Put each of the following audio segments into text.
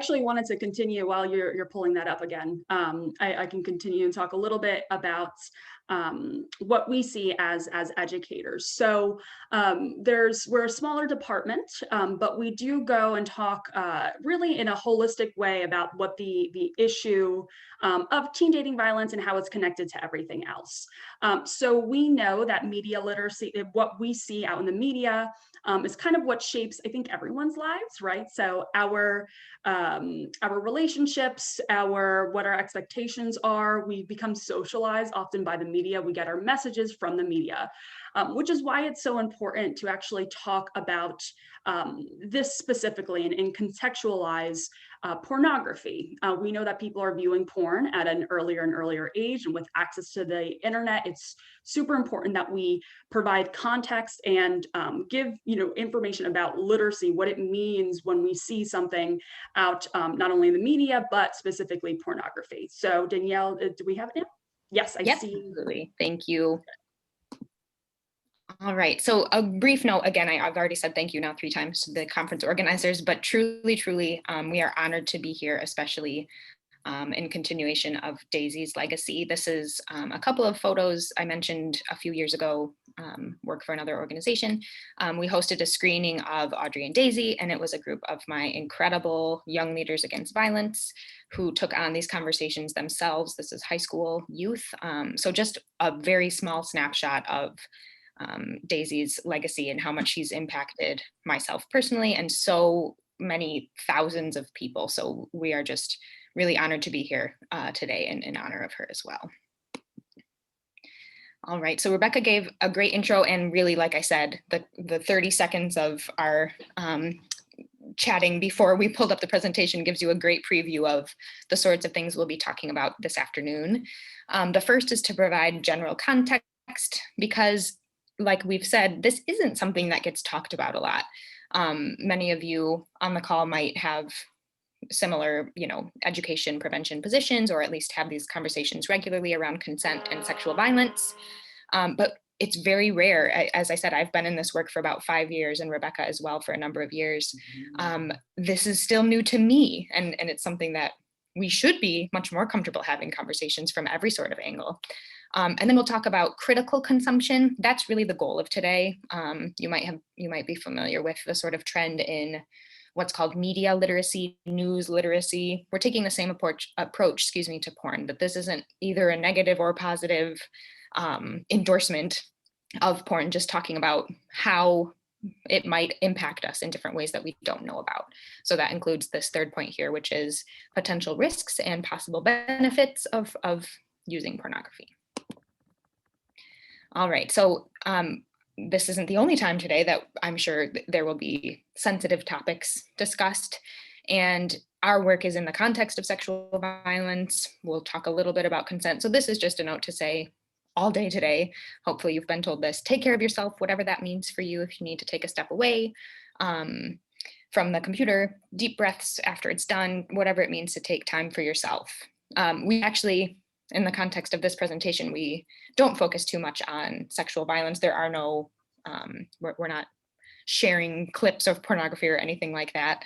Actually wanted to continue while you're pulling that up again. I can continue and talk a little bit about what we see as educators. So we're a smaller department, but we do go and talk really in a holistic way about what the issue of teen dating violence and how it's connected to everything else. So we know that media literacy, what we see out in the media, is kind of what shapes, I think, everyone's lives, right? So our relationships, what our expectations are. We become socialized often by the media. We get our messages from the media, which is why it's so important to actually talk about this specifically and contextualize pornography. We know that people are viewing porn at an earlier and earlier age, and with access to the internet, it's super important that we provide context and give information about literacy, what it means when we see something out, not only in the media, but specifically pornography. So Danielle, do we have it now? Yes, I Yep, see. absolutely. Thank you. All right, so a brief note, again, I've already said thank you now 3 times to the conference organizers, but truly, we are honored to be here, especially in continuation of Daisy's legacy. This is a couple of photos I mentioned a few years ago, work for another organization. We hosted a screening of Audrey and Daisy, and it was a group of my incredible young leaders against violence who took on these conversations themselves. This is high school youth. So just a very small snapshot of Daisy's legacy and how much she's impacted myself personally and so many thousands of people. So we are just really honored to be here today in honor of her as well. All right, so Rebecca gave a great intro, and really, like I said, the 30 seconds of our chatting before we pulled up the presentation gives you a great preview of the sorts of things we'll be talking about this afternoon. The first is to provide general context, because like we've said, this isn't something that gets talked about a lot. Many of you on the call might have similar, education prevention positions, or at least have these conversations regularly around consent and sexual violence. But it's very rare. As I said, I've been in this work for about 5 years, and Rebecca as well for a number of years. This is still new to me, and it's something that we should be much more comfortable having conversations from every sort of angle. And then we'll talk about critical consumption. That's really the goal of today. You might be familiar with the sort of trend in what's called media literacy, news literacy. We're taking the same approach, to porn, but this isn't either a negative or positive endorsement of porn, just talking about how it might impact us in different ways that we don't know about. So that includes this third point here, which is potential risks and possible benefits of using pornography. All right, so this isn't the only time today that I'm sure there will be sensitive topics discussed, and our work is in the context of sexual violence. We'll talk a little bit about consent. So this is just a note to say all day today, hopefully you've been told this, take care of yourself, whatever that means for you. If you need to take a step away from the computer, deep breaths after it's done, whatever it means to take time for yourself. We actually, in the context of this presentation, we don't focus too much on sexual violence. There are no, we're not sharing clips of pornography or anything like that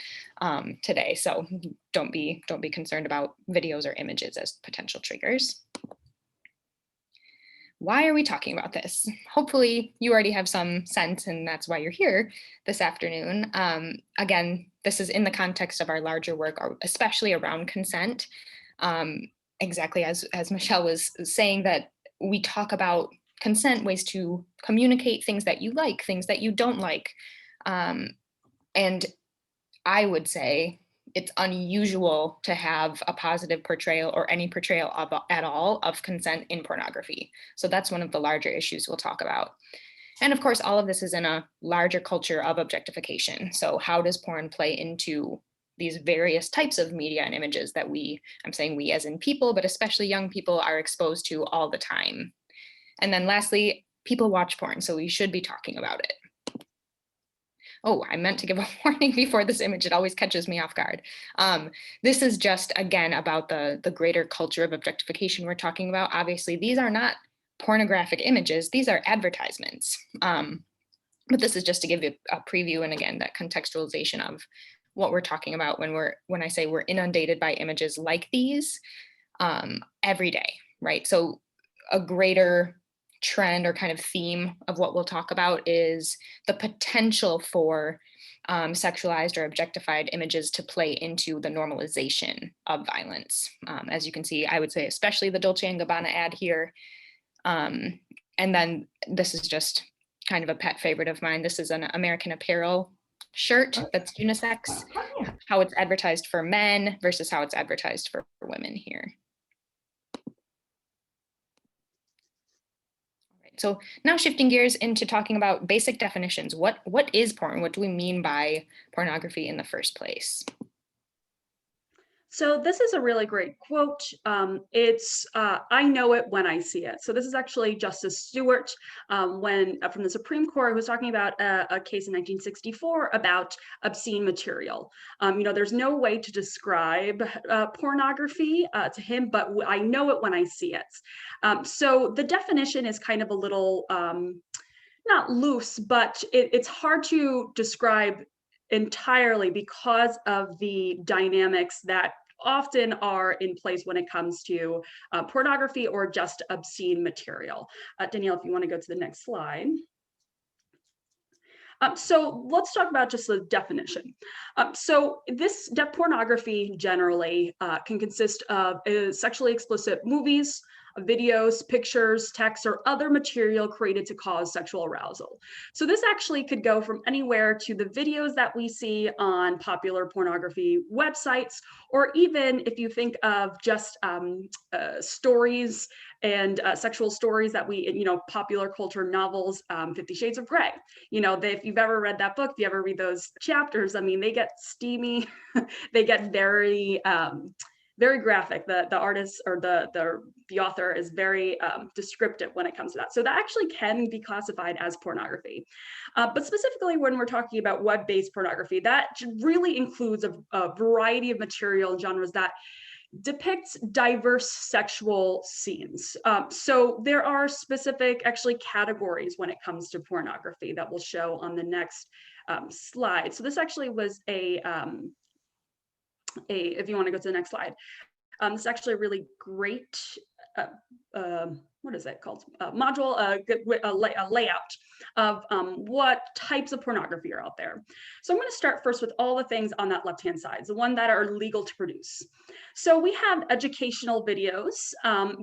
today. So don't be concerned about videos or images as potential triggers. Why are we talking about this? Hopefully you already have some sense, and that's why you're here this afternoon. Again, this is in the context of our larger work, especially around consent. Exactly as Michelle was saying, that we talk about consent, ways to communicate things that you like, things that you don't like. And I would say it's unusual to have a positive portrayal or any portrayal at all of consent in pornography. So that's one of the larger issues we'll talk about. And of course, all of this is in a larger culture of objectification. So how does porn play into these various types of media and images that I'm saying we as in people, but especially young people, are exposed to all the time? And then lastly, people watch porn, so we should be talking about it. Oh, I meant to give a warning before this image. It always catches me off guard. This is just, again, about the greater culture of objectification we're talking about. Obviously, these are not pornographic images. These are advertisements. But this is just to give you a preview, and again, that contextualization of what we're talking about when I say we're inundated by images like these every day, right? So a greater trend or kind of theme of what we'll talk about is the potential for sexualized or objectified images to play into the normalization of violence. As you can see, I would say especially the Dolce & Gabbana ad here. And then this is just kind of a pet favorite of mine. This is an American Apparel shirt that's unisex, how it's advertised for men versus how it's advertised for women here. So now shifting gears into talking about basic definitions. What is porn? What do we mean by pornography in the first place? So this is a really great quote. It's I know it when I see it. So this is actually Justice Stewart from the Supreme Court, who was talking about a case in 1964 about obscene material. There's no way to describe pornography to him, but I know it when I see it. So the definition is kind of a little not loose, but it's hard to describe entirely because of the dynamics that often are in place when it comes to pornography or just obscene material. Danielle, if you want to go to the next slide. So let's talk about just the definition. So this pornography generally can consist of sexually explicit movies, videos, pictures, texts, or other material created to cause sexual arousal. So this actually could go from anywhere to the videos that we see on popular pornography websites, or even if you think of just stories and sexual stories that we, popular culture novels, 50 Shades of Grey. If you've ever read that book, if you ever read those chapters, I mean, they get steamy, they get very, very graphic. The artist or the author is very descriptive when it comes to that. So that actually can be classified as pornography. But specifically when we're talking about web-based pornography, that really includes a variety of material and genres that depicts diverse sexual scenes. So there are specific actually categories when it comes to pornography that we'll show on the next slide. So this actually was if you want to go to the next slide, this is actually a really great, what is it called? Module, a layout of what types of pornography are out there. So I'm going to start first with all the things on that left-hand side, the one that are legal to produce. So we have educational videos.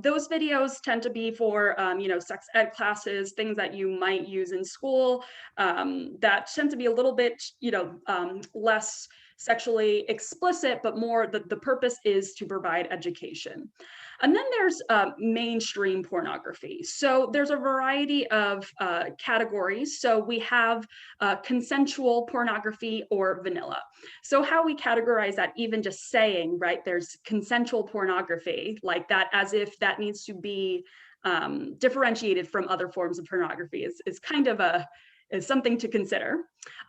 Those videos tend to be for, sex ed classes, things that you might use in school that tend to be a little bit, less sexually explicit, but more the purpose is to provide education. And then there's mainstream pornography. So there's a variety of categories. So we have consensual pornography or vanilla. So how we categorize that, even just saying, right, there's consensual pornography, like that, as if that needs to be differentiated from other forms of pornography is kind of is something to consider.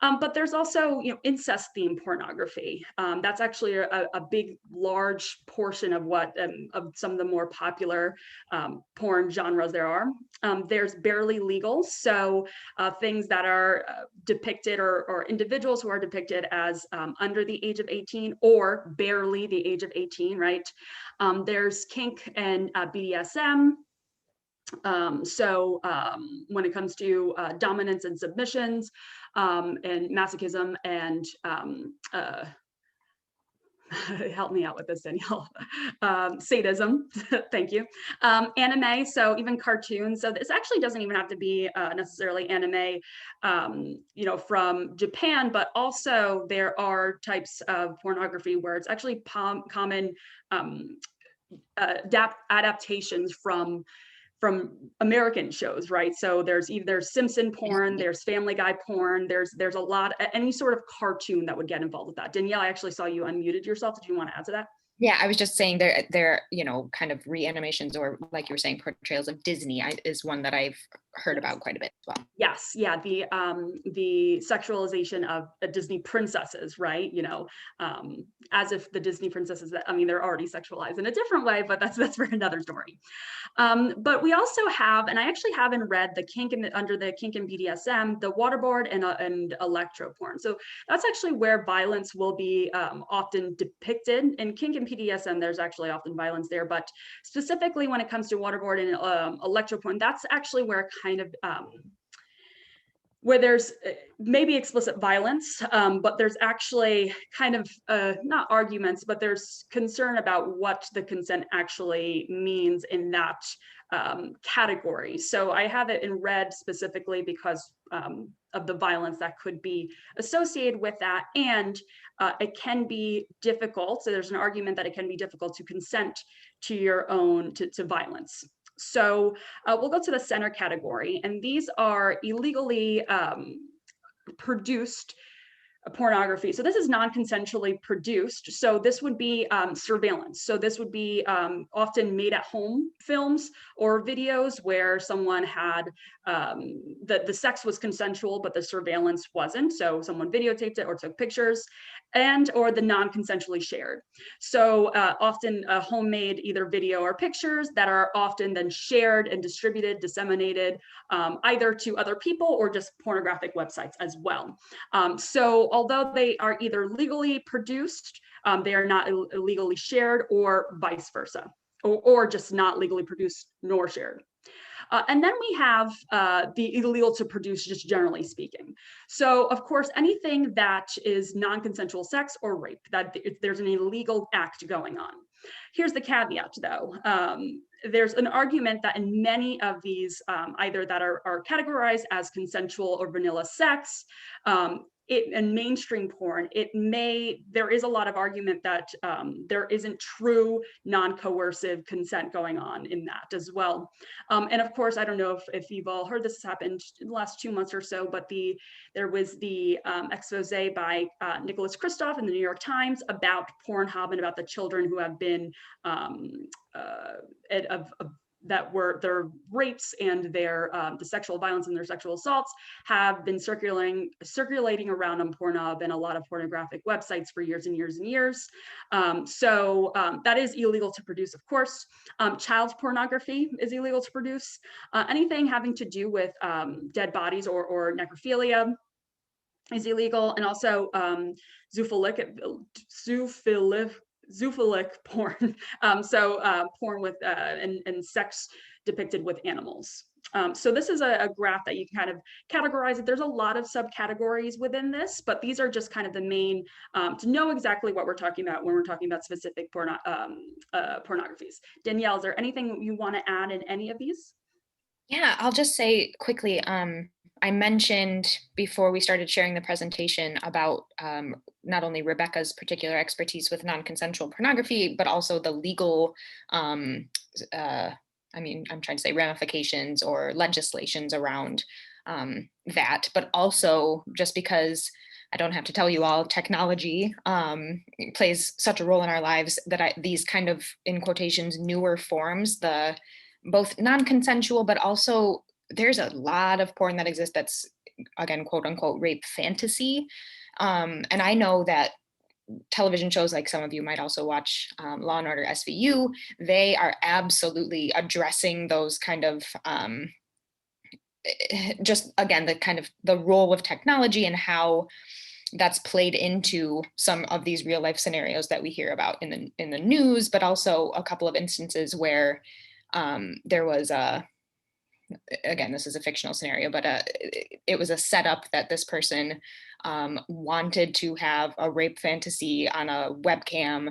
But there's also, incest themed pornography. That's actually a big, large portion of what of some of the more popular porn genres there are. There's barely legal, so things that are depicted or individuals who are depicted as under the age of 18 or barely the age of 18, right? There's kink and BDSM. When it comes to dominance and submissions and masochism and help me out with this, Danielle, sadism, thank you, anime, so even cartoons. So this actually doesn't even have to be necessarily anime, from Japan, but also there are types of pornography where it's actually common adaptations from American shows, right? So there's Simpson porn, there's Family Guy porn, there's a lot, any sort of cartoon that would get involved with that. Danielle, I actually saw you unmuted yourself. Did you want to add to that? Yeah, I was just saying there kind of reanimations, or like you were saying, portrayals of Disney is one that I've heard about quite a bit as well. Yes, yeah, the sexualization of Disney princesses, right? As if the Disney princesses, I mean, they're already sexualized in a different way, but that's for another story. But we also have, and I actually haven't read the kink under the kink and BDSM, the waterboard and electro porn. So that's actually where violence will be often depicted. In kink and BDSM, there's actually often violence there, but specifically when it comes to waterboard and electro porn, that's actually where kind of where there's maybe explicit violence, but there's actually kind of not arguments, but there's concern about what the consent actually means in that category. So I have it in red specifically because of the violence that could be associated with that. And it can be difficult. So there's an argument that it can be difficult to consent to your own, to violence. So we'll go to the center category, and these are illegally produced pornography. So this is non-consensually produced. So this would be surveillance. So this would be often made at home films or videos where someone had the sex was consensual, but the surveillance wasn't. So someone videotaped it or took pictures, and or the non-consensually shared. So often a homemade either video or pictures that are often then shared and distributed, disseminated either to other people or just pornographic websites as well. So although they are either legally produced, they are not illegally shared, or vice versa, or just not legally produced nor shared. And then we have the illegal to produce, just generally speaking. So of course, anything that is non-consensual sex or rape, that there's an illegal act going on. Here's the caveat though. There's an argument that in many of these, either that are categorized as consensual or vanilla sex, in mainstream porn, there is a lot of argument that there isn't true non-coercive consent going on in that as well. And of course, I don't know if you've all heard this has happened in the last 2 months or so, but there was the expose by Nicholas Kristof in the New York Times about Pornhub and about the children who have been that were their rapes and their the sexual violence and their sexual assaults have been circulating around on Pornhub and a lot of pornographic websites for years and years and years. So that is illegal to produce, of course. Child pornography is illegal to produce. Anything having to do with dead bodies or necrophilia is illegal, and also zoophilic porn, porn with and sex depicted with animals. So this is a graph that you can kind of categorize it. There's a lot of subcategories within this, but these are just kind of the main to know exactly what we're talking about when we're talking about specific pornographies. Danielle, is there anything you want to add in any of these? Yeah, I'll just say quickly, I mentioned before we started sharing the presentation about not only Rebecca's particular expertise with non-consensual pornography, but also the legal, I'm trying to say ramifications or legislations around that, but also just because I don't have to tell you all, technology plays such a role in our lives that these kind of, in quotations, newer forms, both non-consensual, but also there's a lot of porn that exists that's, again, quote unquote, rape fantasy. And I know that television shows, like some of you might also watch Law and Order SVU, they are absolutely addressing those kind of, just again, the role of technology and how that's played into some of these real life scenarios that we hear about in the news, but also a couple of instances where there was again, this is a fictional scenario, but it was a setup that this person wanted to have a rape fantasy on a webcam,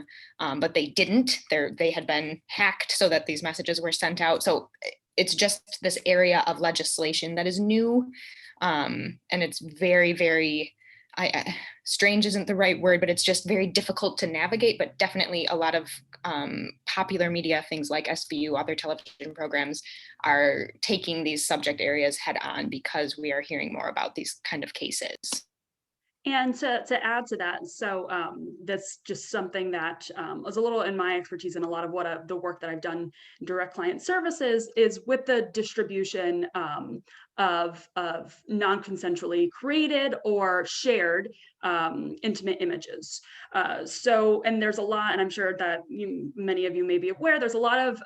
but they didn't. They had been hacked so that these messages were sent out. So it's just this area of legislation that is new, and it's very, very, strange isn't the right word, but it's just very difficult to navigate. But definitely a lot of popular media, things like SVU, other television programs, are taking these subject areas head on because we are hearing more about these kind of cases. And to add to that, so that's just something that was a little in my expertise, and a lot of what the work that I've done in direct client services is with the distribution of non-consensually created or shared intimate images. And there's a lot, and I'm sure that many of you may be aware, there's a lot of,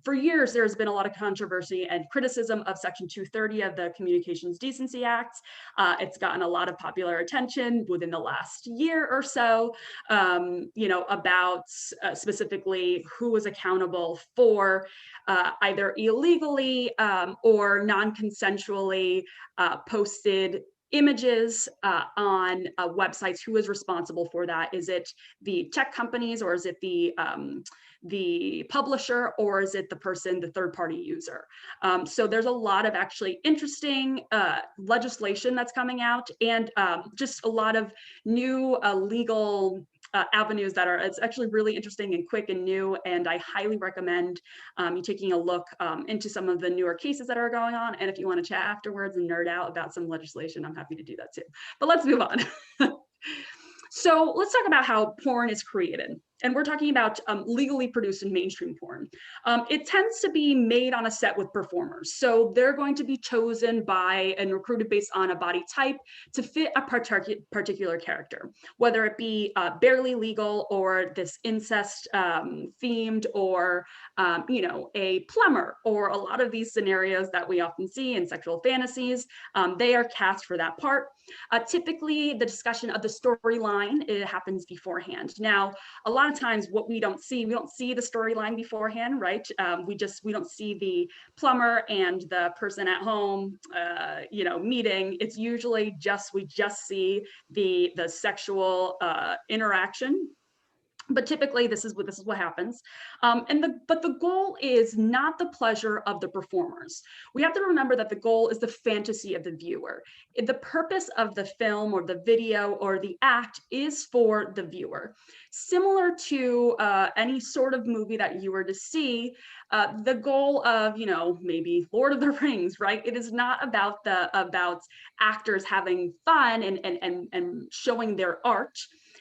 for years, there's been a lot of controversy and criticism of Section 230 of the Communications Decency Act. It's gotten a lot of popular attention within the last year or so, about specifically who was accountable for either illegally or non-consensually posted images on websites. Who is responsible for that? Is it the tech companies, or is it the publisher, or is it the person, the third-party user? So there's a lot of actually interesting legislation that's coming out, and just a lot of new legal avenues that it's actually really interesting and quick and new. And I highly recommend you taking a look into some of the newer cases that are going on. And if you want to chat afterwards and nerd out about some legislation, I'm happy to do that too. But let's move on. So let's talk about how porn is created. And we're talking about legally produced and mainstream porn. It tends to be made on a set with performers. So they're going to be chosen by and recruited based on a body type to fit a particular character, whether it be barely legal or this incest themed, or, a plumber, or a lot of these scenarios that we often see in sexual fantasies. They are cast for that part. Typically, the discussion of the storyline, it happens beforehand. Now, a lot of times what we don't see the storyline beforehand, right? We don't see the plumber and the person at home, meeting. It's usually we just see the sexual interaction. But typically this is what happens. But the goal is not the pleasure of the performers. We have to remember that the goal is the fantasy of the viewer. The purpose of the film or the video or the act is for the viewer. Similar to any sort of movie that you were to see, the goal of, maybe Lord of the Rings, right? It is not about actors having fun and showing their art.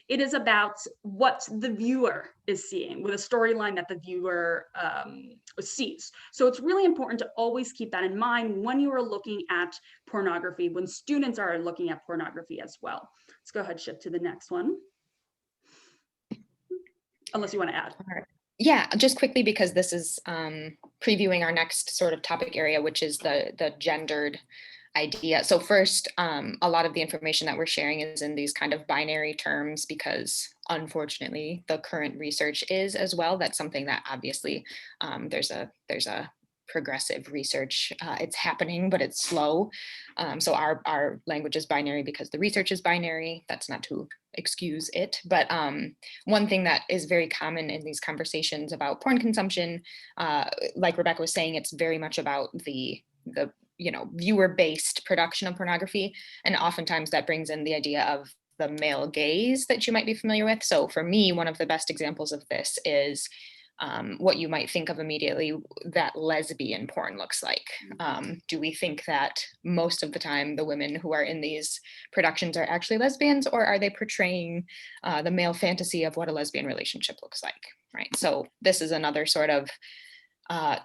It is about what the viewer is seeing, with a storyline that the viewer sees. So it's really important to always keep that in mind when you are looking at pornography, when students are looking at pornography as well. Let's go ahead, shift to the next one. Unless you want to add. All right. Yeah, just quickly, because this is previewing our next sort of topic area, which is the gendered idea. So first, a lot of the information that we're sharing is in these kind of binary terms, because unfortunately the current research is as well. That's something that obviously there's a progressive research. It's happening, but it's slow. So our language is binary because the research is binary. That's not to excuse it. But one thing that is very common in these conversations about porn consumption, like Rebecca was saying, it's very much about the viewer-based production of pornography. And oftentimes that brings in the idea of the male gaze that you might be familiar with. So for me, one of the best examples of this is what you might think of immediately that lesbian porn looks like. Do we think that most of the time the women who are in these productions are actually lesbians, or are they portraying the male fantasy of what a lesbian relationship looks like, right? So this is another sort of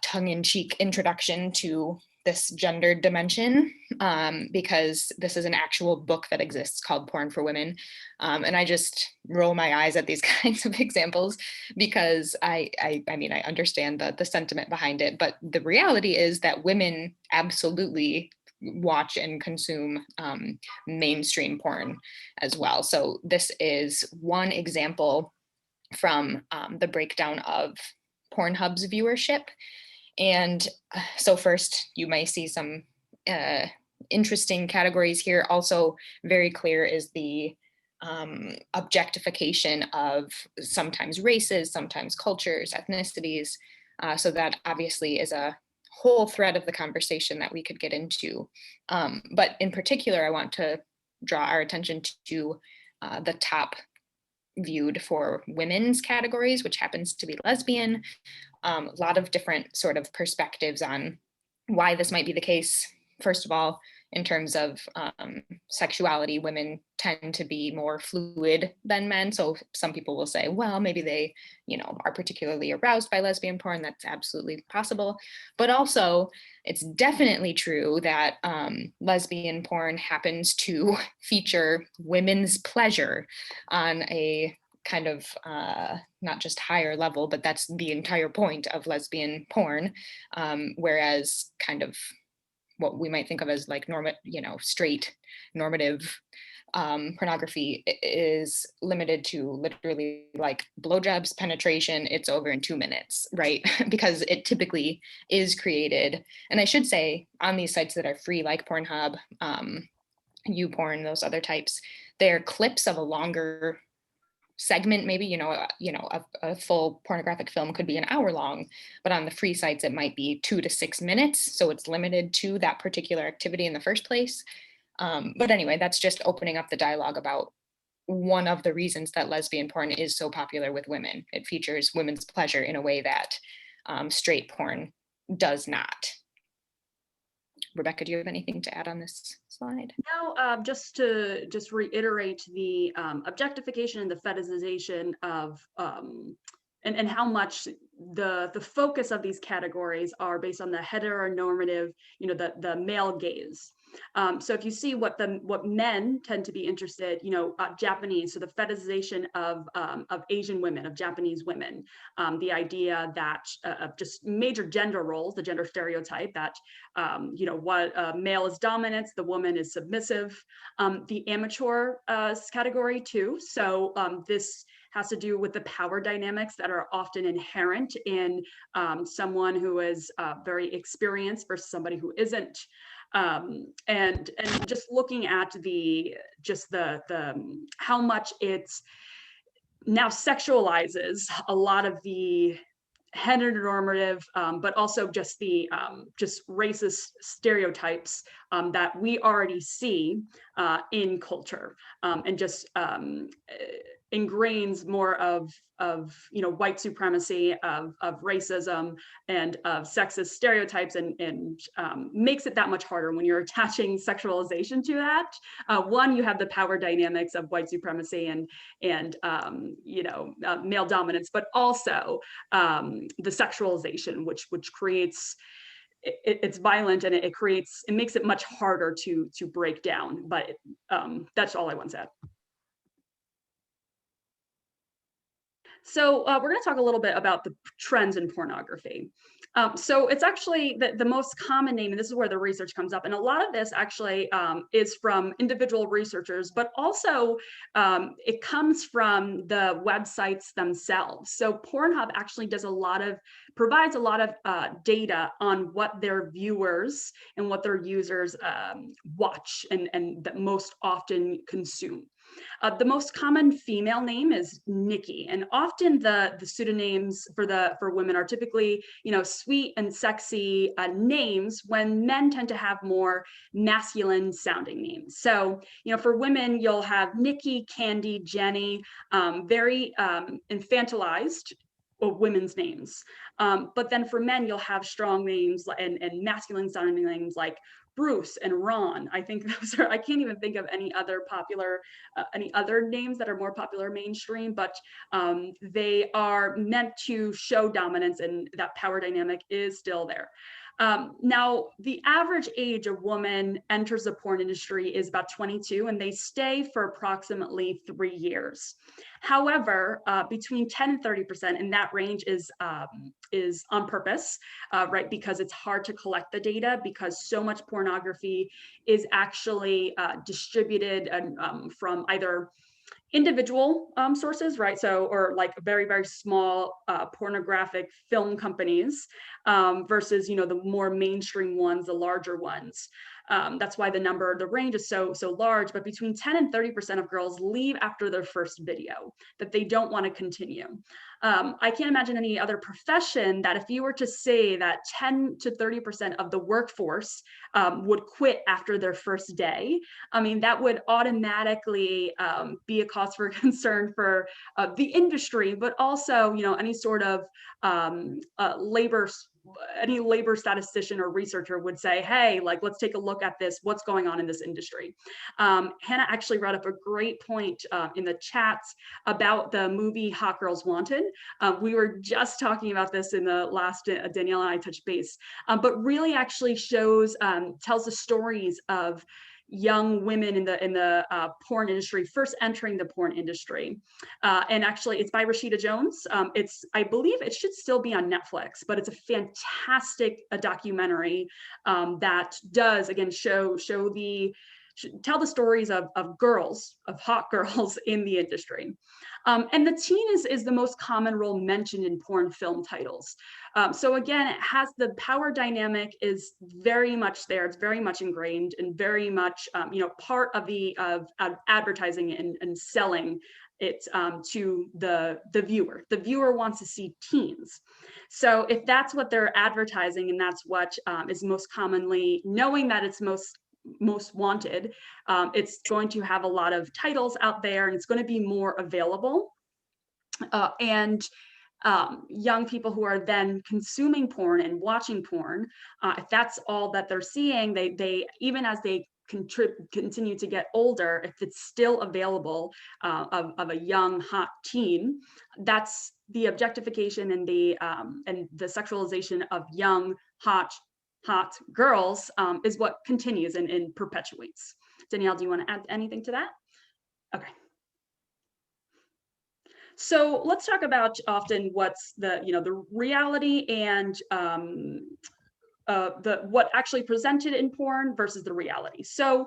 tongue-in-cheek introduction to this gendered dimension, because this is an actual book that exists called Porn for Women. And I just roll my eyes at these kinds of examples, because I mean, I understand the sentiment behind it, but the reality is that women absolutely watch and consume mainstream porn as well. So this is one example from the breakdown of Pornhub's viewership. And so first, you may see some interesting categories here. Also very clear is the objectification of sometimes races, sometimes cultures, ethnicities. So that obviously is a whole thread of the conversation that we could get into. But in particular, I want to draw our attention to the top viewed for women's categories, which happens to be lesbian. A lot of different sort of perspectives on why this might be the case. First of all, in terms of sexuality. Women tend to be more fluid than men. So some people will say, well, maybe they, are particularly aroused by lesbian porn. That's absolutely possible. But also, it's definitely true that lesbian porn happens to feature women's pleasure on a kind of not just higher level, but that's the entire point of lesbian porn. Whereas kind of what we might think of as like straight normative pornography is limited to literally like blowjobs, penetration, it's over in 2 minutes, right? Because it typically is created. And I should say on these sites that are free, like Pornhub, YouPorn, those other types, they're clips of a longer segment. Maybe a full pornographic film could be an hour long, but on the free sites it might be 2 to 6 minutes, so it's limited to that particular activity in the first place. But anyway, that's just opening up the dialogue about one of the reasons that lesbian porn is so popular with women. It features women's pleasure in a way that straight porn does not. Rebecca, do you have anything to add on this slide? No, just to reiterate the objectification and the fetishization of and how much the focus of these categories are based on the heteronormative, the male gaze. So if you see what men tend to be interested, Japanese, so the fetishization of Asian women, of Japanese women, the idea that of just major gender roles, the gender stereotype that, what male is dominant, the woman is submissive, the amateur category too. So this has to do with the power dynamics that are often inherent in someone who is very experienced versus somebody who isn't. And just looking at the how much it's now sexualizes a lot of the heteronormative, but also just the just racist stereotypes that we already see in culture, and just ingrains more of white supremacy, of racism, and of sexist stereotypes, and makes it that much harder when you're attaching sexualization to that. One, you have the power dynamics of white supremacy and male dominance, but also the sexualization, which creates it's violent, and it makes it much harder to break down. But that's all I want to add. So we're going to talk a little bit about the trends in pornography. So it's actually the most common name, and this is where the research comes up. And a lot of this actually is from individual researchers, but also it comes from the websites themselves. So Pornhub actually provides a lot of data on what their viewers and what their users watch and that most often consume. The most common female name is Nikki, and often the pseudonyms for women are typically sweet and sexy names, when men tend to have more masculine sounding names. So for women you'll have Nikki, Candy, Jenny, very infantilized women's names. But then for men you'll have strong names and masculine sounding names like Bruce and Ron. I think those are, I can't even think of any other names that are more popular mainstream, but they are meant to show dominance, and that power dynamic is still there. Now, the average age a woman enters the porn industry is about 22, and they stay for approximately 3 years. However, between 10 and 30%, and that range is on purpose, right? Because it's hard to collect the data, because so much pornography is actually distributed from either individual sources, right? So, or like very, very small pornographic film companies versus, the more mainstream ones, the larger ones. That's why the range is so large, but between 10 and 30% of girls leave after their first video, that they don't want to continue. I can't imagine any other profession that if you were to say that 10 to 30% of the workforce would quit after their first day, I mean, that would automatically be a cause for concern for the industry, but also, any sort of labor any labor statistician or researcher would say, hey, like, let's take a look at this, what's going on in this industry. Hannah actually brought up a great point in the chats about the movie Hot Girls Wanted. We were just talking about this in the last Danielle and I touched base, but really actually shows, tells the stories of young women in the porn industry, first entering the porn industry. And actually it's by Rashida Jones. I believe it should still be on Netflix, but it's a fantastic documentary that does, again, tell the stories of girls, of hot girls in the industry. And the teen is the most common role mentioned in porn film titles. So again, it has the power dynamic is very much there. It's very much ingrained and very much, part of advertising and selling it to the viewer. The viewer wants to see teens. So if that's what they're advertising and that's what is most commonly, knowing that it's most wanted, it's going to have a lot of titles out there and it's going to be more available. And young people who are then consuming porn and watching porn, if that's all that they're seeing, they even as they continue to get older, if it's still available of a young hot teen, that's the objectification and the sexualization of young hot girls is what continues and perpetuates. Danielle, do you want to add anything to that? Okay. So let's talk about often what's the reality and what actually presented in porn versus the reality. So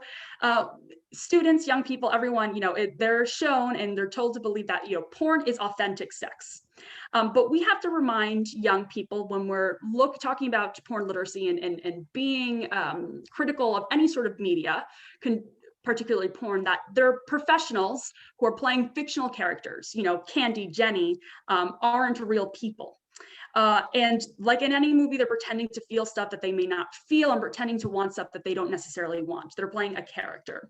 students, young people, everyone, they're shown and they're told to believe that porn is authentic sex. But we have to remind young people when we're talking about porn literacy and being critical of any sort of media, particularly porn, that they're professionals who are playing fictional characters. Candy, Jenny aren't real people. And like in any movie, they're pretending to feel stuff that they may not feel and pretending to want stuff that they don't necessarily want. They're playing a character.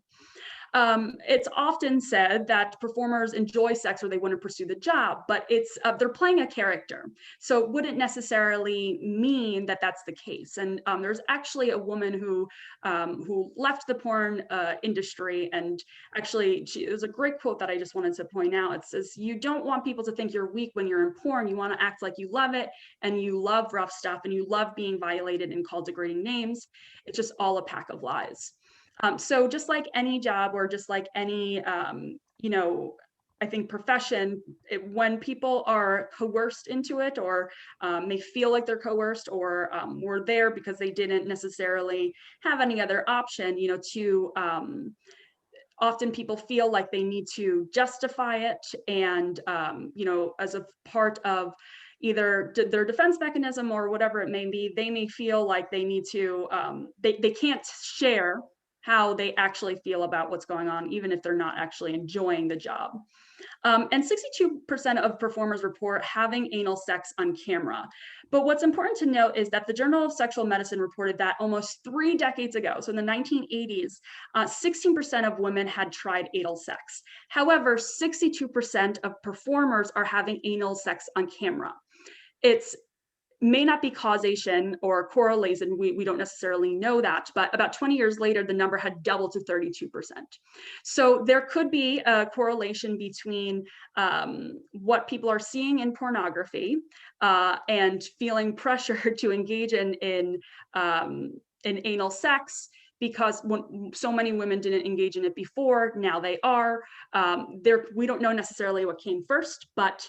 It's often said that performers enjoy sex or they wouldn't pursue the job, but they're playing a character. So it wouldn't necessarily mean that that's the case. And there's actually a woman who left the porn industry, and actually there's a great quote that I just wanted to point out. It says, "You don't want people to think you're weak when you're in porn. You want to act like you love it and you love rough stuff and you love being violated and called degrading names. It's just all a pack of lies." So just like any job or just like any, I think profession, when people are coerced into it or they feel like they're coerced or were there because they didn't necessarily have any other option, often people feel like they need to justify it and, as a part of either their defense mechanism or whatever it may be, they may feel like they need to, they can't share how they actually feel about what's going on, even if they're not actually enjoying the job. And 62% of performers report having anal sex on camera. But what's important to note is that the Journal of Sexual Medicine reported that almost 3 decades ago, so in the 1980s, 16% of women had tried anal sex. However, 62% of performers are having anal sex on camera. It's may not be causation or correlation, we don't necessarily know that, but about 20 years later, the number had doubled to 32%. So there could be a correlation between what people are seeing in pornography and feeling pressure to engage in anal sex, because so many women didn't engage in it before, now they are. We don't know necessarily what came first, but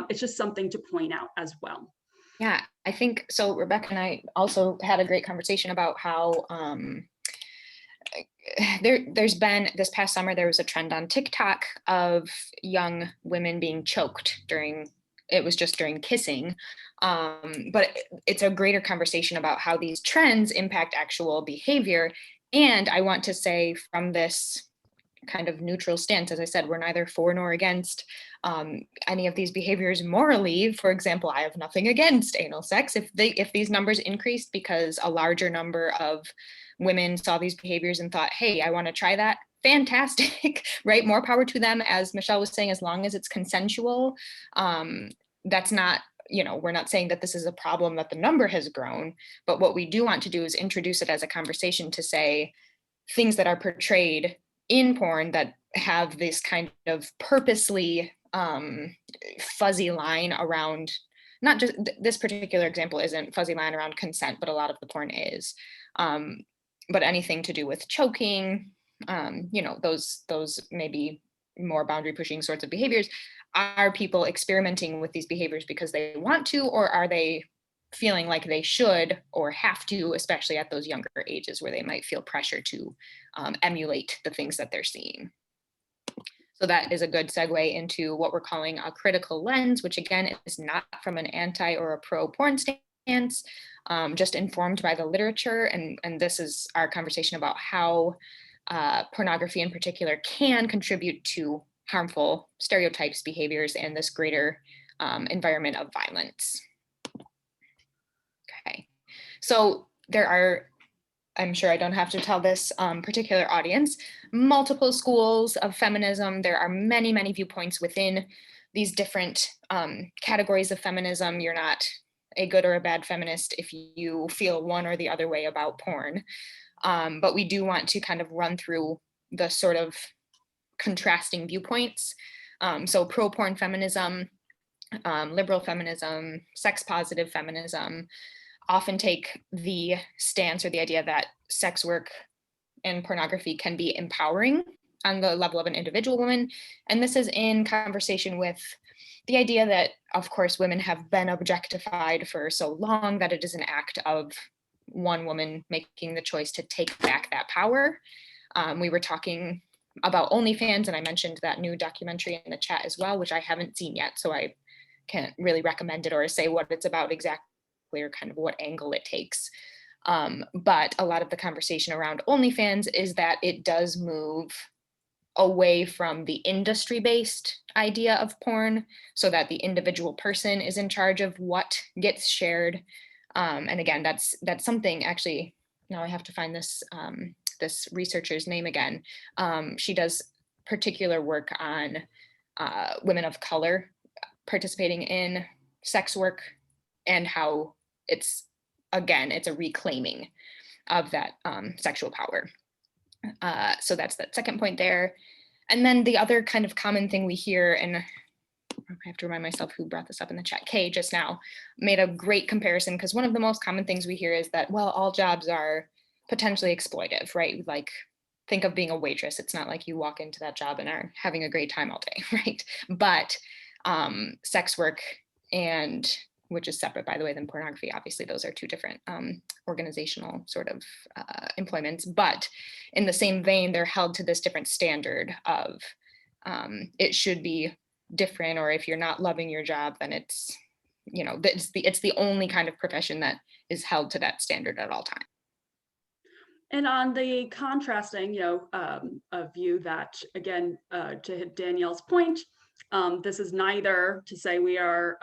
it's just something to point out as well. Yeah, I think so. Rebecca and I also had a great conversation about how there's been, this past summer, there was a trend on TikTok of young women being choked during kissing. But it's a greater conversation about how these trends impact actual behavior. And I want to say, from this kind of neutral stance, as I said, we're neither for nor against any of these behaviors morally. For example, I have nothing against anal sex. If these numbers increased because a larger number of women saw these behaviors and thought, hey, I want to try that, fantastic, right? More power to them. As Michelle was saying, as long as it's consensual, that's not we're not saying that this is a problem that the number has grown, but what we do want to do is introduce it as a conversation to say things that are portrayed in porn that have this kind of purposely fuzzy line around, not just this particular example isn't fuzzy line around consent, but a lot of the porn is, but anything to do with choking, those maybe more boundary pushing sorts of behaviors. Are people experimenting with these behaviors because they want to, or are they feeling like they should or have to, especially at those younger ages where they might feel pressure to emulate the things that they're seeing? So that is a good segue into what we're calling a critical lens, which again is not from an anti or a pro porn stance, just informed by the literature. And this is our conversation about how pornography in particular can contribute to harmful stereotypes, behaviors, and this greater environment of violence. Okay, so there are, I'm sure I don't have to tell this particular audience, multiple schools of feminism. There are many, many viewpoints within these different categories of feminism. You're not a good or a bad feminist if you feel one or the other way about porn. But we do want to kind of run through the sort of contrasting viewpoints. So pro-porn feminism, liberal feminism, sex positive feminism often take the stance or the idea that sex work and pornography can be empowering on the level of an individual woman. And this is in conversation with the idea that, of course, women have been objectified for so long that it is an act of one woman making the choice to take back that power. We were talking about OnlyFans, and I mentioned that new documentary in the chat as well, which I haven't seen yet, so I can't really recommend it or say what it's about exactly or kind of what angle it takes. But a lot of the conversation around OnlyFans is that it does move away from the industry-based idea of porn, so that the individual person is in charge of what gets shared. And again, that's something, actually, now I have to find this this researcher's name again. She does particular work on women of color participating in sex work and how it's a reclaiming of that sexual power. So that's that second point there. And then the other kind of common thing we hear, and I have to remind myself who brought this up in the chat, Kay just now made a great comparison, because one of the most common things we hear is that, well, all jobs are potentially exploitive, right? Like, think of being a waitress. It's not like you walk into that job and are having a great time all day, right? But sex work, and which is separate, by the way, than pornography. Obviously, those are two different organizational sort of employments. But in the same vein, they're held to this different standard of it should be different, or if you're not loving your job, then it's, it's the only kind of profession that is held to that standard at all times. And on the contrasting, a view that, again, to hit Danielle's point, this is neither to say we are,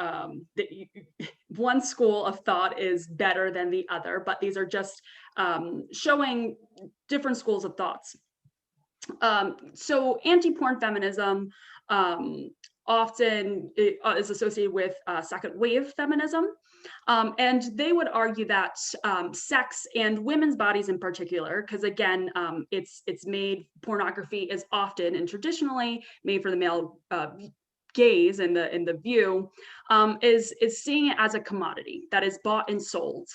one school of thought is better than the other, but these are just showing different schools of thoughts. So anti-porn feminism often is associated with second wave feminism. And they would argue that sex and women's bodies in particular, because again, it's made, pornography is often and traditionally made for the male gaze and the view, is seeing it as a commodity that is bought and sold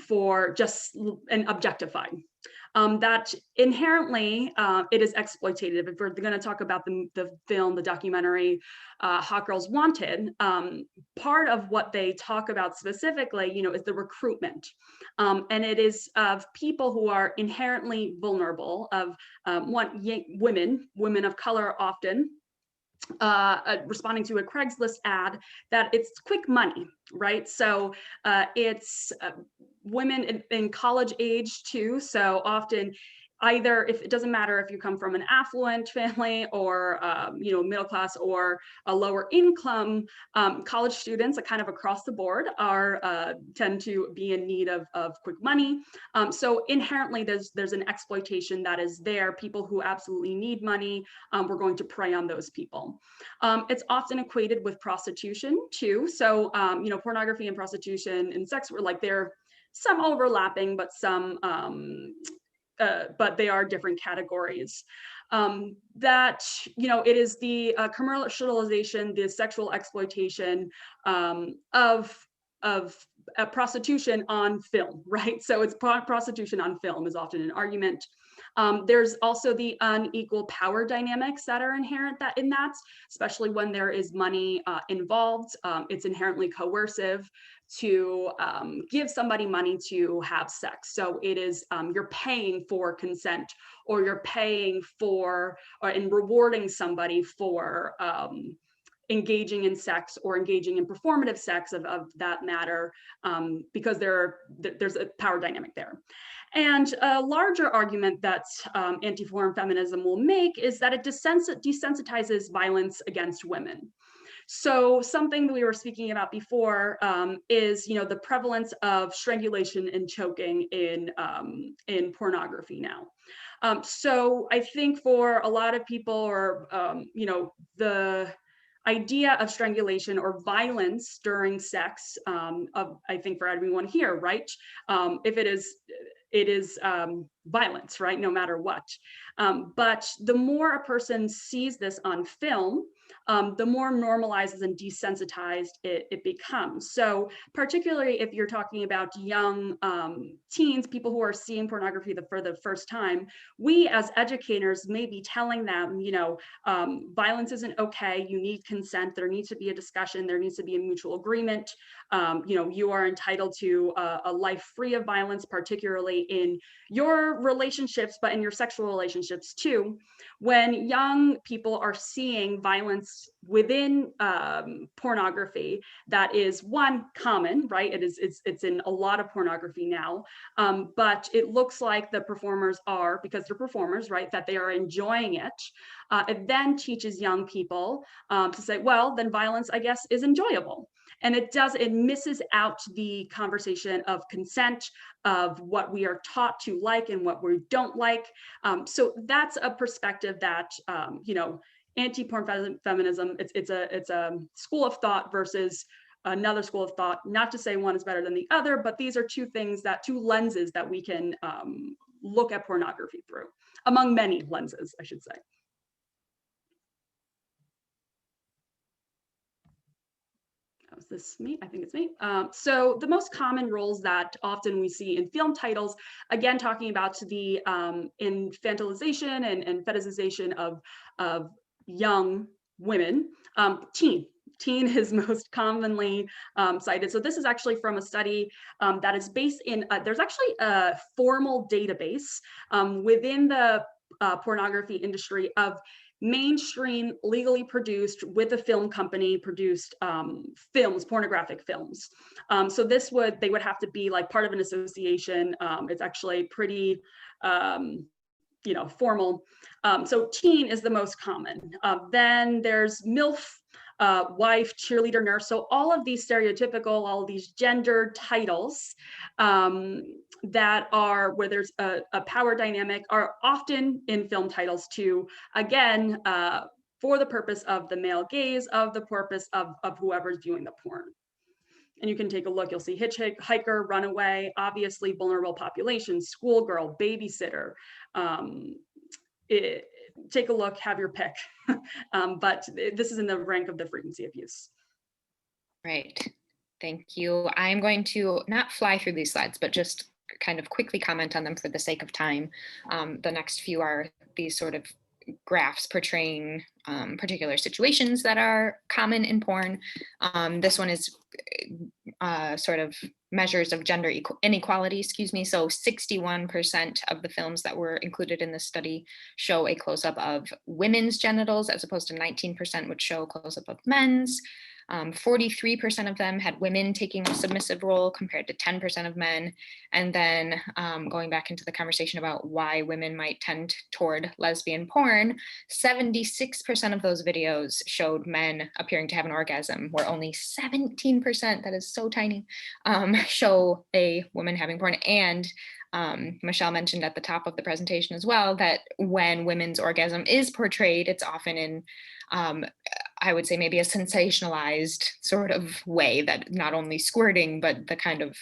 for just and objectified. That inherently it is exploitative. If we're going to talk about the film, the documentary Hot Girls Wanted, part of what they talk about specifically, is the recruitment. And it is of people who are inherently vulnerable, of women of color often, responding to a Craigslist ad that it's quick money, right? So it's women in college age too. So often either, if it doesn't matter if you come from an affluent family or middle class or a lower income, college students, kind of across the board, are tend to be in need of quick money. So inherently, there's an exploitation that is there. People who absolutely need money, we're going to prey on those people. It's often equated with prostitution too. So pornography and prostitution and sex were like, they're some overlapping, but some but they are different categories. It is the commercialization, the sexual exploitation of prostitution on film, right? So it's prostitution on film is often an argument. There's also the unequal power dynamics that are inherent in that, especially when there is money involved. It's inherently coercive to give somebody money to have sex. So it is, you're paying for consent, or you're paying for and rewarding somebody for engaging in sex or engaging in performative sex of that matter, because there's a power dynamic there. And a larger argument that anti-porn feminism will make is that it desensitizes violence against women. So something we were speaking about before is, the prevalence of strangulation and choking in pornography now. So I think for a lot of people, or the idea of strangulation or violence during sex, I think for everyone here, right? If it is violence, right? No matter what. But the more a person sees this on film, the more normalized and desensitized it becomes. So particularly if you're talking about young teens, people who are seeing pornography for the first time, we as educators may be telling them, violence isn't okay, you need consent, there needs to be a discussion, there needs to be a mutual agreement. You are entitled to a life free of violence, particularly in your relationships, but in your sexual relationships too. When young people are seeing violence within pornography, that is one, common, right? It's in a lot of pornography now, but it looks like the performers are, because they're performers, right, that they are enjoying it. It then teaches young people to say, well, then violence, I guess, is enjoyable. And it misses out the conversation of consent, of what we are taught to like and what we don't like. So that's a perspective that, anti-porn feminism, it's a school of thought versus another school of thought. Not to say one is better than the other, but these are two lenses that we can look at pornography through, among many lenses, I should say. Was this me? I think it's me. So the most common roles that often we see in film titles, again, talking about the infantilization and fetishization of young women. Teen is most commonly cited. So this is actually from a study that is based in, there's actually a formal database within the pornography industry of mainstream, legally produced, with a film company produced films, pornographic films. So they would have to be like part of an association. It's actually pretty formal. So teen is the most common. Then there's MILF, wife, cheerleader, nurse. So all of these stereotypical, all of these gendered titles that are where there's a power dynamic are often in film titles too. Again, for the purpose of the male gaze, of the purpose of whoever's viewing the porn. And you can take a look, you'll see hitchhiker, runaway, obviously vulnerable population, schoolgirl, babysitter. Take a look, have your pick. But this is in the rank of the frequency of use. Right, thank you. I'm going to not fly through these slides, but just kind of quickly comment on them for the sake of time. The next few are these sort of graphs portraying particular situations that are common in porn. This one is sort of measures of gender inequality, So 61% of the films that were included in this study show a close-up of women's genitals, as opposed to 19% would show a close-up of men's. 43% of them had women taking a submissive role compared to 10% of men. And then going back into the conversation about why women might tend toward lesbian porn, 76% of those videos showed men appearing to have an orgasm, where only 17%, that is so tiny, show a woman having porn. And Michelle mentioned at the top of the presentation as well that when women's orgasm is portrayed, it's often in, I would say, maybe a sensationalized sort of way, that not only squirting, but the kind of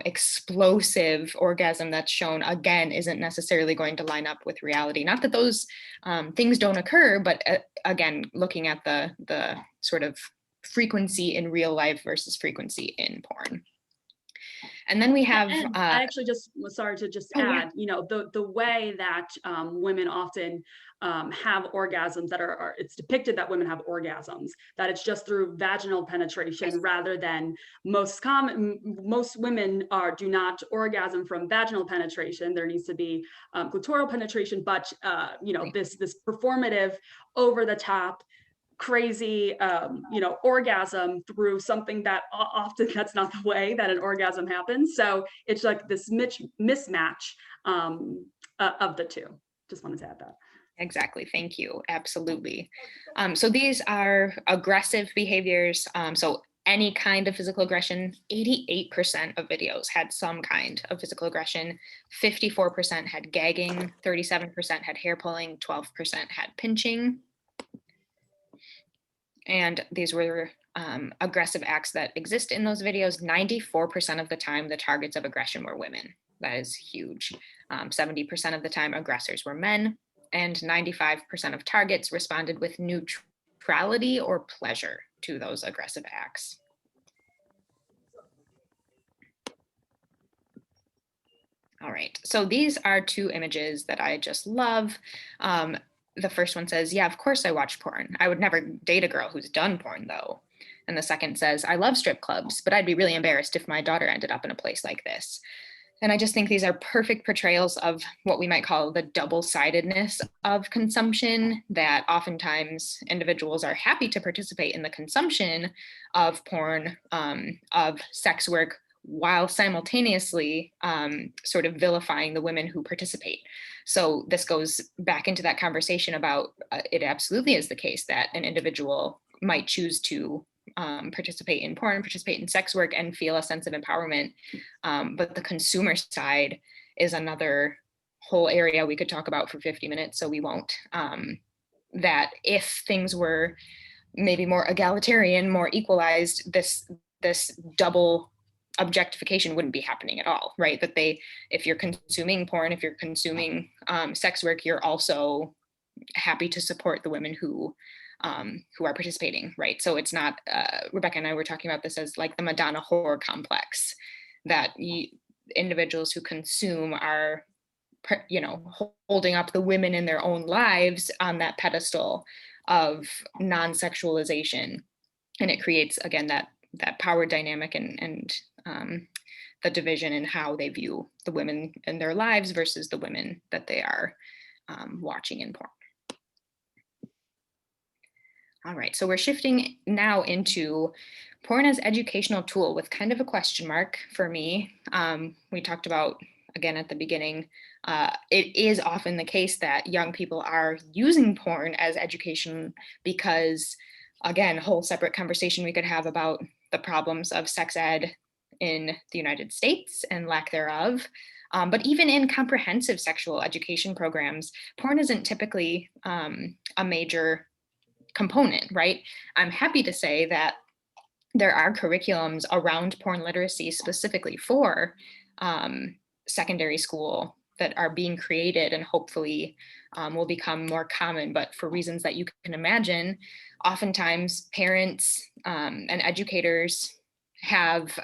explosive orgasm that's shown, again, isn't necessarily going to line up with reality. Not that those things don't occur, but again, looking at the sort of frequency in real life versus frequency in porn. And then we have, and I actually just was sorry to just add, you know, the way that women often have orgasms that are, it's depicted that women have orgasms, that it's just through vaginal penetration rather than most women do not orgasm from vaginal penetration. There needs to be clitoral penetration, but you know, this performative, over the top, crazy you know, orgasm through something that often that's not the way that an orgasm happens. So it's like this mismatch of the two. Just wanted to add that. Exactly. Thank you. Absolutely. So these are aggressive behaviors. So any kind of physical aggression, 88% of videos had some kind of physical aggression, 54% had gagging, 37% had hair pulling, 12% had pinching. And these were aggressive acts that exist in those videos. 94% of the time, the targets of aggression were women. That is huge. 70% of the time, aggressors were men, and 95% of targets responded with neutrality or pleasure to those aggressive acts. All right, so these are two images that I just love. The first one says, yeah, of course I watch porn. I would never date a girl who's done porn though. And the second says, I love strip clubs, but I'd be really embarrassed if my daughter ended up in a place like this. And I just think these are perfect portrayals of what we might call the double-sidedness of consumption, that oftentimes individuals are happy to participate in the consumption of porn, of sex work, while simultaneously sort of vilifying the women who participate. So this goes back into that conversation about it absolutely is the case that an individual might choose to participate in porn, participate in sex work, and feel a sense of empowerment. But the consumer side is another whole area we could talk about for 50 minutes, so we won't. That if things were maybe more egalitarian, more equalized, this double objectification wouldn't be happening at all, right? That if you're consuming porn, if you're consuming sex work, you're also happy to support the women who are participating, right? So it's not, Rebecca and I were talking about this as like the Madonna horror complex, that individuals who consume are, you know, holding up the women in their own lives on that pedestal of non-sexualization. And it creates, again, that power dynamic and the division in how they view the women in their lives versus the women that they are watching in porn. All right, so we're shifting now into porn as educational tool with kind of a question mark for me. We talked about, again, at the beginning, it is often the case that young people are using porn as education because, again, a whole separate conversation we could have about the problems of sex ed in the United States and lack thereof. But even in comprehensive sexual education programs, porn isn't typically a major component, right? I'm happy to say that there are curriculums around porn literacy specifically for secondary school that are being created and hopefully will become more common. But for reasons that you can imagine, oftentimes parents and educators have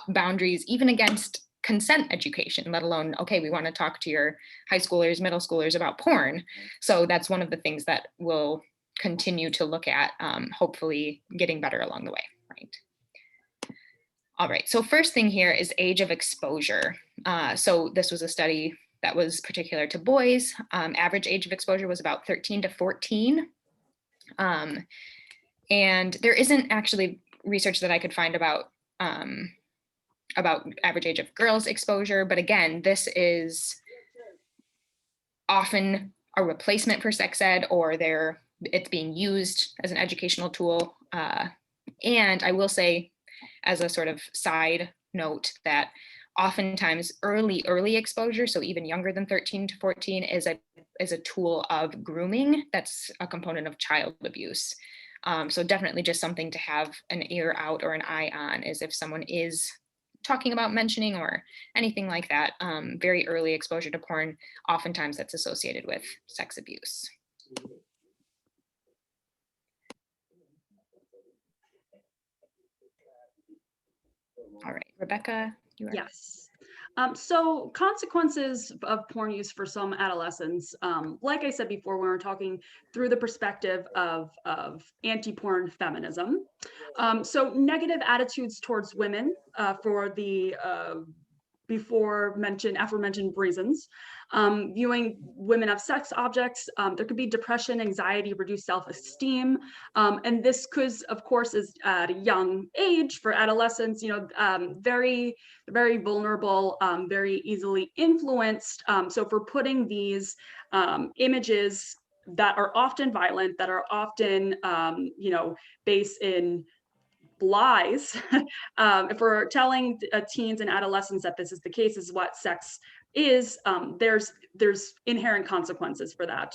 boundaries even against consent education, let alone, okay, we want to talk to your high schoolers, middle schoolers about porn. So that's one of the things that we'll continue to look at, hopefully getting better along the way, right? All right, so first thing here is age of exposure. So this was a study that was particular to boys. Average age of exposure was about 13 to 14. And there isn't actually research that I could find about average age of girls exposure, but again, this is often a replacement for sex ed, or it's being used as an educational tool. And I will say, as a sort of side note, that oftentimes early exposure, so even younger than 13 to 14, is a tool of grooming. That's a component of child abuse. So definitely just something to have an ear out or an eye on, is if someone is talking about mentioning or anything like that. Very early exposure to porn, oftentimes that's associated with sex abuse. All right, Rebecca, you are. Yes. So consequences of porn use for some adolescents, like I said before, when we were talking through the perspective of anti-porn feminism. So negative attitudes towards women for the aforementioned reasons. Viewing women as sex objects, there could be depression, anxiety, reduced self-esteem. And this could, of course, is at a young age for adolescents, very, very vulnerable, very easily influenced. So for putting these images that are often violent, that are often, based in lies, if we're telling teens and adolescents that this is the case, is what sex is, there's inherent consequences for that.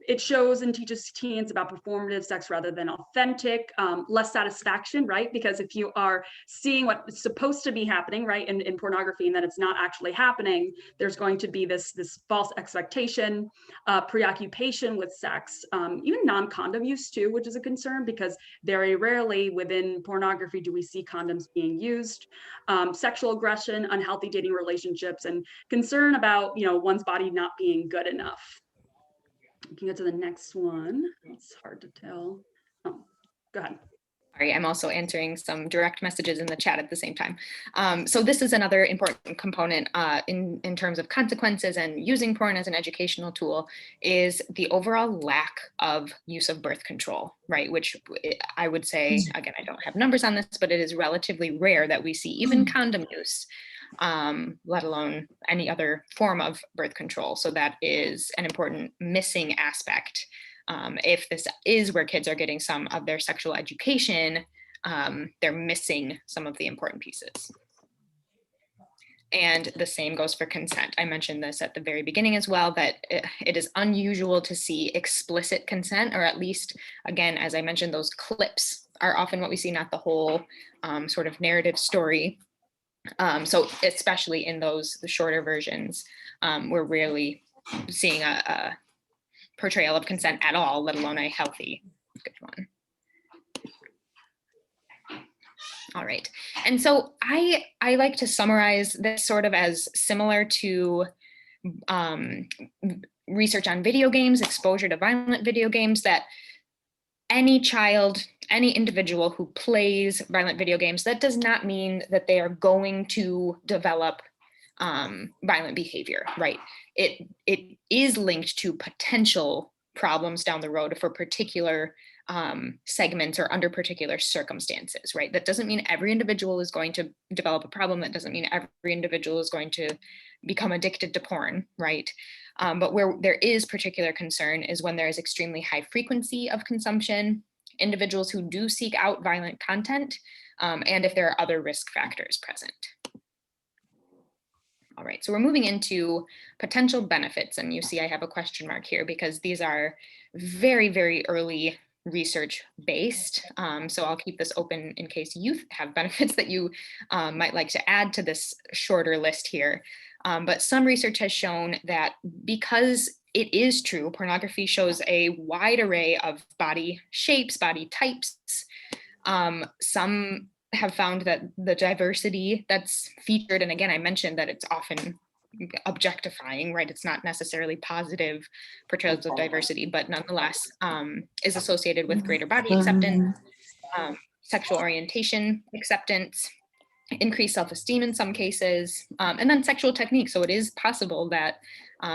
It shows and teaches teens about performative sex rather than authentic, less satisfaction, right? Because if you are seeing what's supposed to be happening, right, in pornography, and then it's not actually happening, there's going to be this false expectation, preoccupation with sex, even non-condom use too, which is a concern, because very rarely within pornography do we see condoms being used. Sexual aggression, unhealthy dating relationships, and concern about one's body not being good enough. We can go to the next one. It's hard to tell. Oh, go ahead. Sorry, I'm also answering some direct messages in the chat at the same time. So this is another important component in terms of consequences and using porn as an educational tool, is the overall lack of use of birth control, right? Which I would say, again, I don't have numbers on this, but it is relatively rare that we see even condom use, let alone any other form of birth control. So that is an important missing aspect. If this is where kids are getting some of their sexual education, they're missing some of the important pieces. And the same goes for consent. I mentioned this at the very beginning as well, that it is unusual to see explicit consent, or at least, again, as I mentioned, those clips are often what we see, not the whole sort of narrative story. So especially in the shorter versions, we're rarely seeing a portrayal of consent at all, let alone a healthy, good one. All right, and so I like to summarize this sort of as similar to research on video games, exposure to violent video games, that any child, any individual who plays violent video games, that does not mean that they are going to develop violent behavior, right? It is linked to potential problems down the road for particular segments or under particular circumstances, right? That doesn't mean every individual is going to develop a problem. That doesn't mean every individual is going to become addicted to porn, right? But where there is particular concern is when there is extremely high frequency of consumption, individuals who do seek out violent content, and if there are other risk factors present. All right, so we're moving into potential benefits, and you see I have a question mark here because these are very, very early research based. So I'll keep this open in case you have benefits that you might like to add to this shorter list here. But some research has shown that because it is true, pornography shows a wide array of body shapes, body types. Some have found that the diversity that's featured, and again, I mentioned that it's often objectifying, right? It's not necessarily positive portrayals of diversity, but nonetheless is associated with greater body acceptance, sexual orientation acceptance, increased self-esteem in some cases, and then sexual technique. So it is possible that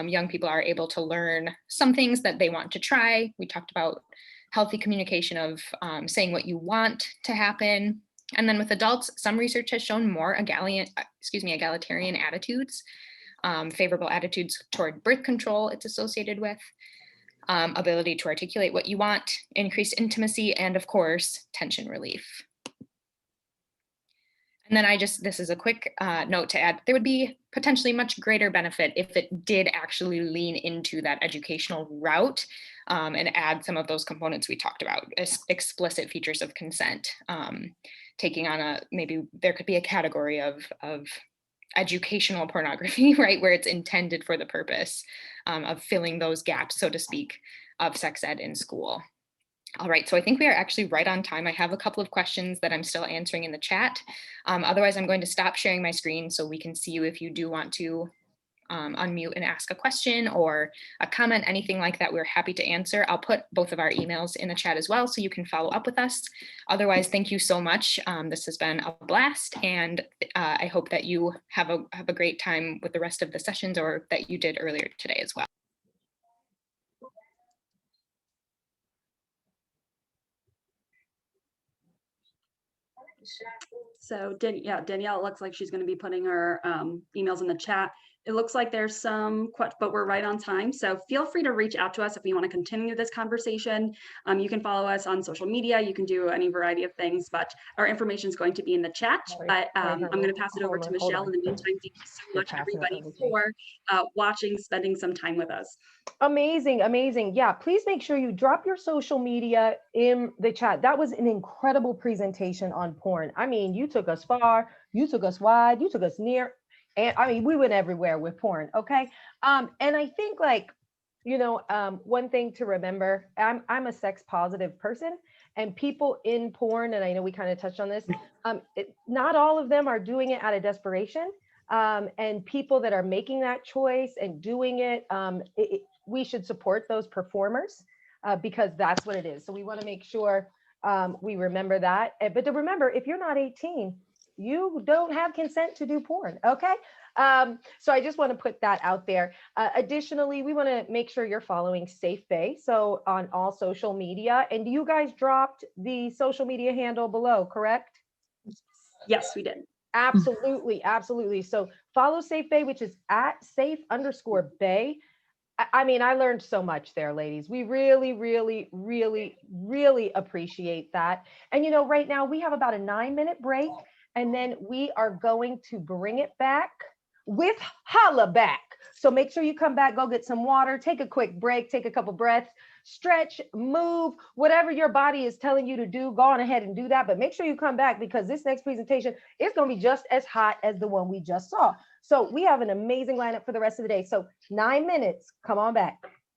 young people are able to learn some things that they want to try. We talked about healthy communication of saying what you want to happen. And then with adults, some research has shown more egalitarian attitudes, favorable attitudes toward birth control it's associated with, ability to articulate what you want, increased intimacy, and of course, tension relief. And then this is a quick note to add, there would be potentially much greater benefit if it did actually lean into that educational route and add some of those components we talked about, explicit features of consent, taking on maybe there could be a category of educational pornography, right, where it's intended for the purpose of filling those gaps, so to speak, of sex ed in school. All right, so I think we are actually right on time. I have a couple of questions that I'm still answering in the chat. Otherwise, I'm going to stop sharing my screen so we can see you if you do want to unmute and ask a question or a comment, anything like that. We're happy to answer. I'll put both of our emails in the chat as well so you can follow up with us. Otherwise, thank you so much. This has been a blast, and I hope that you have a great time with the rest of the sessions, or that you did earlier today as well. So Danielle, it looks like she's going to be putting her emails in the chat. It looks like there's some questions, but we're right on time. So feel free to reach out to us if you want to continue this conversation. You can follow us on social media. You can do any variety of things, but our information is going to be in the chat. But I'm going to pass it over to Michelle. In the meantime, thank you so much, everybody, for watching, spending some time with us. Amazing, amazing. Yeah, please make sure you drop your social media in the chat. That was an incredible presentation on porn. I mean, you took us far, you took us wide, you took us near. And I mean, we went everywhere with porn. Okay. And I think, like, you know, one thing to remember, I'm a sex positive person, and people in porn, and I know we kind of touched on this, not all of them are doing it out of desperation. And people that are making that choice and doing it, we should support those performers because that's what it is. So we want to make sure we remember that. But to remember, if you're not 18, you don't have consent to do porn, okay? So I just want to put that out there. Additionally, we want to make sure you're following Safe Bay, so on all social media. And you guys dropped the social media handle below, correct? Yes, we did. Absolutely, absolutely. So follow Safe Bay, which is at @safe_bay. I mean, I learned so much there, ladies. We really, really, really, really appreciate that. And, you know, right now we have about a 9-minute break, and then we are going to bring it back with Holla Back. So make sure you come back, go get some water, take a quick break, take a couple breaths, stretch, move, whatever your body is telling you to do, go on ahead and do that. But make sure you come back, because this next presentation is going to be just as hot as the one we just saw. So we have an amazing lineup for the rest of the day. So 9 minutes, come on back.